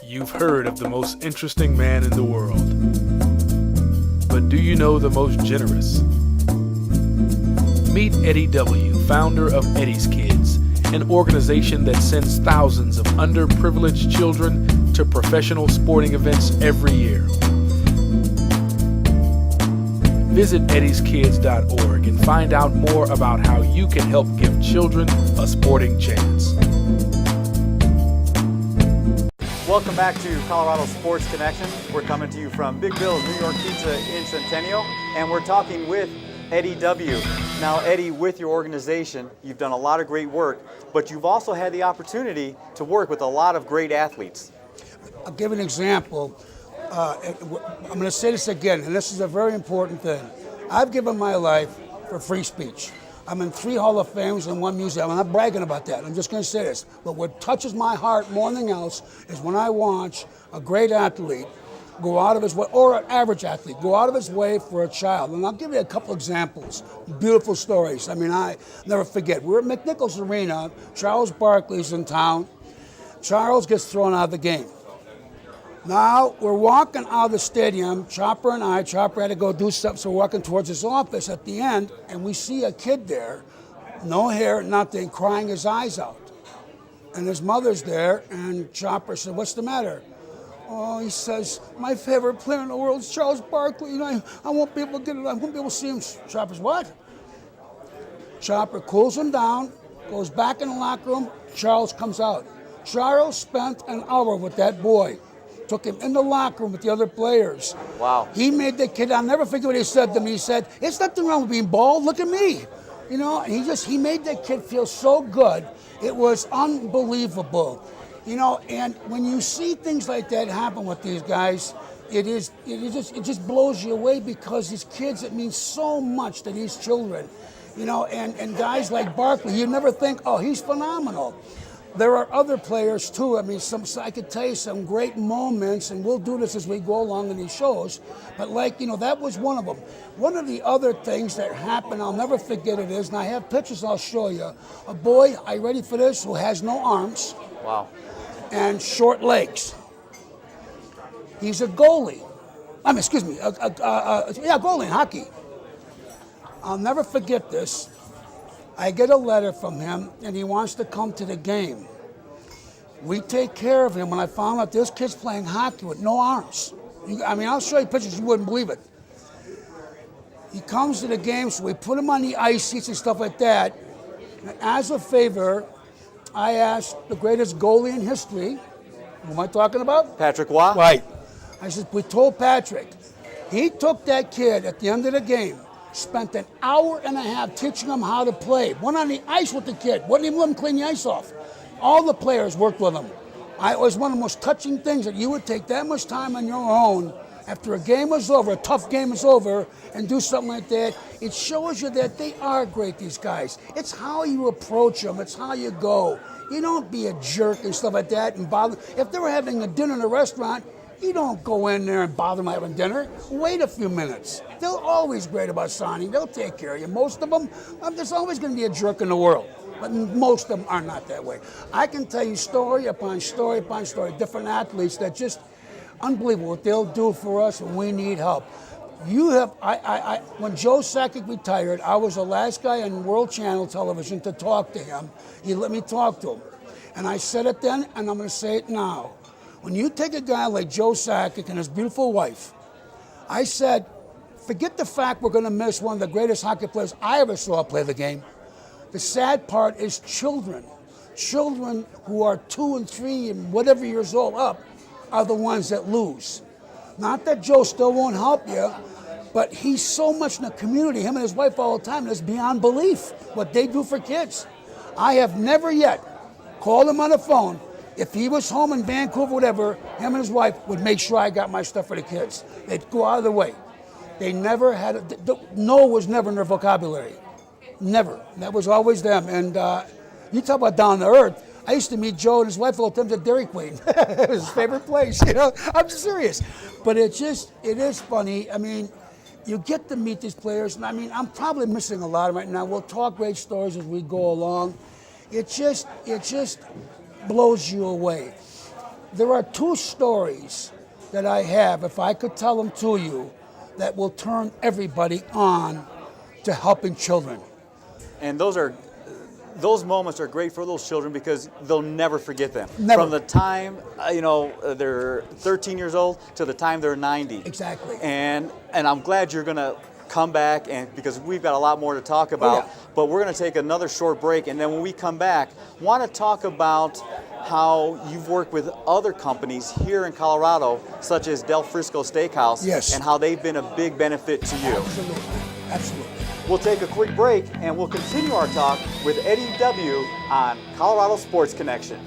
You've heard of the most interesting man in the world. But do you know the most generous? Meet Eddie W., founder of Eddie's Kids, an organization that sends thousands of underprivileged children to professional sporting events every year. Visit eddieskids.org and find out more about how you can help give children a sporting chance. Welcome back to Colorado Sports Connection. We're coming to you from Big Bill's New York Pizza in Centennial, and we're talking with Eddie W. Now, Eddie, with your organization, you've done a lot of great work, but you've also had the opportunity to work with a lot of great athletes. I'll give an example. I'm going to say this again, and this is a very important thing. I've given my life for free speech. I'm in 3 Hall of Fames and 1 museum. I'm not bragging about that. I'm just going to say this. But what touches my heart more than anything else is when I watch a great athlete go out of his way, or an average athlete, go out of his way for a child. And I'll give you a couple examples, beautiful stories. I mean, I never forget. We're at McNichols Arena. Charles Barkley's in town. Charles gets thrown out of the game. Now, we're walking out of the stadium, Chopper had to go do something, so we're walking towards his office at the end, and we see a kid there, no hair, nothing, crying his eyes out. And his mother's there, and Chopper said, "What's the matter?" "Oh," he says, "my favorite player in the world is Charles Barkley. You know, I won't be able to get it. I won't be able to see him." Chopper's, "What?" Chopper cools him down, goes back in the locker room. Charles comes out. Charles spent an hour with that boy. Took him in the locker room with the other players. Wow. He made the kid, I'll never forget what he said to me. He said, "It's nothing wrong with being bald, look at me." You know, and he made that kid feel so good. It was unbelievable. You know, and when you see things like that happen with these guys, it just blows you away, because these kids, it means so much to these children. You know, and guys like Barkley, you never think, oh, he's phenomenal. There are other players too. I mean, I could tell you some great moments, and we'll do this as we go along in these shows. But that was one of them. One of the other things that happened, I'll never forget it is, and I have pictures I'll show you. A boy, are you ready for this, who has no arms. Wow. And short legs. He's a goalie. Goalie in hockey. I'll never forget this. I get a letter from him, and he wants to come to the game. We take care of him. When I found out this kid's playing hockey with no arms. I'll show you pictures, you wouldn't believe it. He comes to the game, so we put him on the ice seats and stuff like that. And as a favor, I asked the greatest goalie in history, who am I talking about? Patrick Waugh? Right. I said, we told Patrick. He took that kid at the end of the game, spent an hour and a half teaching him how to play. Went on the ice with the kid. Wouldn't even let him clean the ice off. All the players worked with him. It was one of the most touching things, that you would take that much time on your own after a game was over, a tough game is over, and do something like that. It shows you that they are great, these guys. It's how you approach them. It's how you go. You don't be a jerk and stuff like that and bother. If they were having a dinner in a restaurant, you don't go in there and bother them having dinner. Wait a few minutes. They're always great about signing. They'll take care of you. Most of them, there's always going to be a jerk in the world, but most of them are not that way. I can tell you story upon story upon story, different athletes that just unbelievable what they'll do for us when we need help. When Joe Sakic retired, I was the last guy on World Channel Television to talk to him. He let me talk to him. And I said it then, and I'm going to say it now. When you take a guy like Joe Sakic and his beautiful wife, I said, forget the fact we're going to miss one of the greatest hockey players I ever saw play the game. The sad part is children. Children who are 2 and 3 and whatever years old up are the ones that lose. Not that Joe still won't help you, but he's so much in the community, him and his wife all the time, and it's beyond belief what they do for kids. I have never yet called him on the phone. If he was home in Vancouver, whatever, him and his wife would make sure I got my stuff for the kids. They'd go out of the way. They never had, no was never in their vocabulary. Never. That was always them. And you talk about down to earth. I used to meet Joe and his wife all the time at Dairy Queen. It was his favorite place, you know. I'm serious. But it is funny. I mean, you get to meet these players, and I mean, I'm probably missing a lot right now. We'll talk great stories as we go along. It just blows you away. There are two stories that I have, if I could tell them to you, that will turn everybody on to helping children. And those moments are great for those children because they'll never forget them. Never. From the time they're 13 years old to the time they're 90. Exactly. And I'm glad you're going to come back, and because we've got a lot more to talk about. yeah. But we're going to take another short break, and then when we come back, want to talk about how you've worked with other companies here in Colorado, such as Del Frisco Steakhouse, Yes. and how they've been a big benefit to you. Absolutely. Absolutely. We'll take a quick break, and we'll continue our talk with Eddie W. on Colorado Sports Connection.